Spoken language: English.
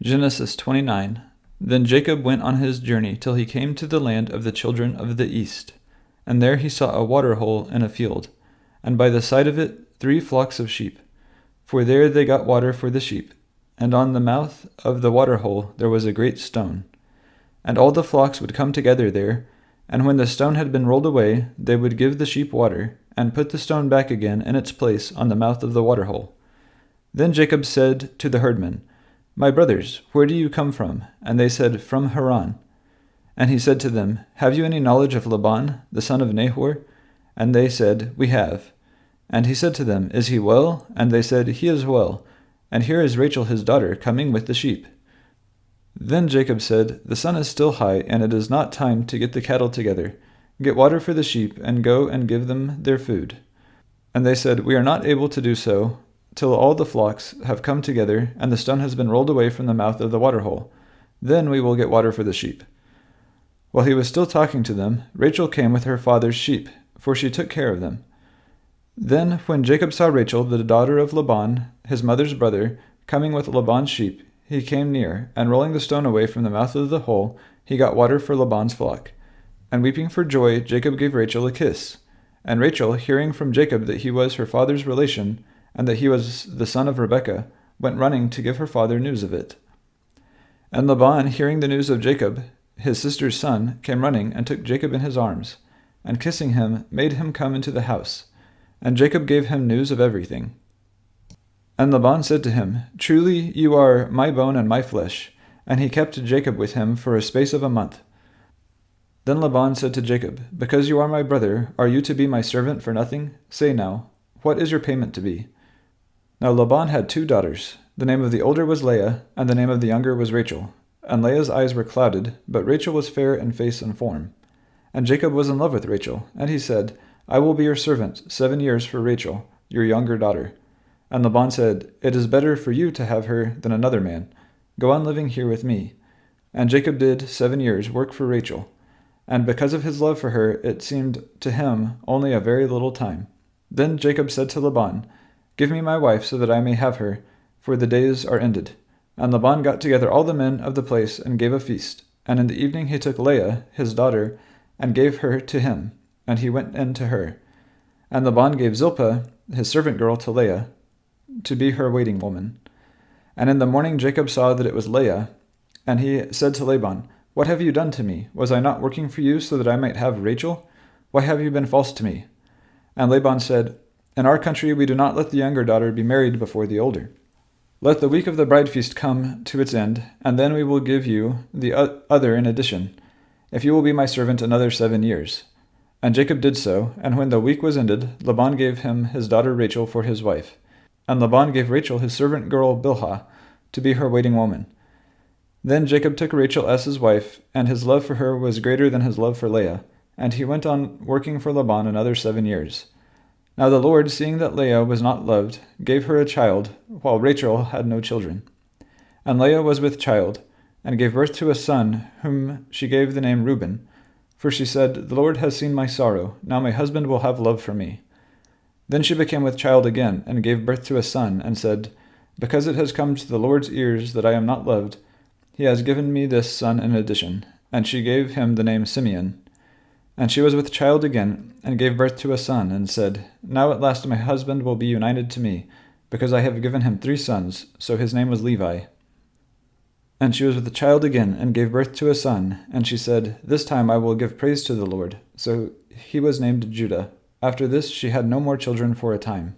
Genesis 29. Then Jacob went on his journey till he came to the land of the children of the east. And there he saw a water hole in a field, and by the side of it 3 flocks of sheep. For there they got water for the sheep. And on the mouth of the water hole there was a great stone. And all the flocks would come together there, and when the stone had been rolled away, they would give the sheep water, and put the stone back again in its place on the mouth of the water hole. Then Jacob said to the herdmen, My brothers, where do you come from? And they said, From Haran. And he said to them, Have you any knowledge of Laban, the son of Nahor? And they said, We have. And he said to them, Is he well? And they said, He is well. And here is Rachel his daughter coming with the sheep. Then Jacob said, The sun is still high, and it is not time to get the cattle together. Get water for the sheep, and go and give them their food. And they said, We are not able to do so, till all the flocks have come together, and the stone has been rolled away from the mouth of the water hole. Then we will get water for the sheep. While he was still talking to them, Rachel came with her father's sheep, for she took care of them. Then when Jacob saw Rachel, the daughter of Laban, his mother's brother, coming with Laban's sheep, he came near, and rolling the stone away from the mouth of the hole, he got water for Laban's flock. And weeping for joy, Jacob gave Rachel a kiss. And Rachel, hearing from Jacob that he was her father's relation, and that he was the son of Rebekah, went running to give her father news of it. And Laban, hearing the news of Jacob, his sister's son, came running, and took Jacob in his arms, and kissing him, made him come into the house. And Jacob gave him news of everything. And Laban said to him, Truly you are my bone and my flesh. And he kept Jacob with him for a space of a month. Then Laban said to Jacob, Because you are my brother, are you to be my servant for nothing? Say now, what is your payment to be? Now Laban had 2 daughters. The name of the older was Leah, and the name of the younger was Rachel. And Leah's eyes were clouded, but Rachel was fair in face and form. And Jacob was in love with Rachel, and he said, I will be your servant 7 years for Rachel, your younger daughter. And Laban said, It is better for you to have her than another man. Go on living here with me. And Jacob did 7 years work for Rachel. And because of his love for her, it seemed to him only a very little time. Then Jacob said to Laban, Give me my wife so that I may have her, for the days are ended. And Laban got together all the men of the place and gave a feast. And in the evening he took Leah, his daughter, and gave her to him, and he went in to her. And Laban gave Zilpah, his servant girl, to Leah, to be her waiting woman. And in the morning Jacob saw that it was Leah, and he said to Laban, What have you done to me? Was I not working for you so that I might have Rachel? Why have you been false to me? And Laban said, In our country we do not let the younger daughter be married before the older. Let the week of the bride feast come to its end, and then we will give you the other in addition, if you will be my servant another 7 years. And Jacob did so, and when the week was ended, Laban gave him his daughter Rachel for his wife. And Laban gave Rachel his servant girl Bilhah to be her waiting woman. Then Jacob took Rachel as his wife, and his love for her was greater than his love for Leah, and he went on working for Laban another 7 years. Now the Lord, seeing that Leah was not loved, gave her a child, while Rachel had no children. And Leah was with child, and gave birth to a son, whom she gave the name Reuben. For she said, The Lord has seen my sorrow, now my husband will have love for me. Then she became with child again, and gave birth to a son, and said, Because it has come to the Lord's ears that I am not loved, he has given me this son in addition. And she gave him the name Simeon. And she was with child again, and gave birth to a son, and said, Now at last my husband will be united to me, because I have given him 3 sons, so his name was Levi. And she was with child again, and gave birth to a son, and she said, This time I will give praise to the Lord. So he was named Judah. After this she had no more children for a time.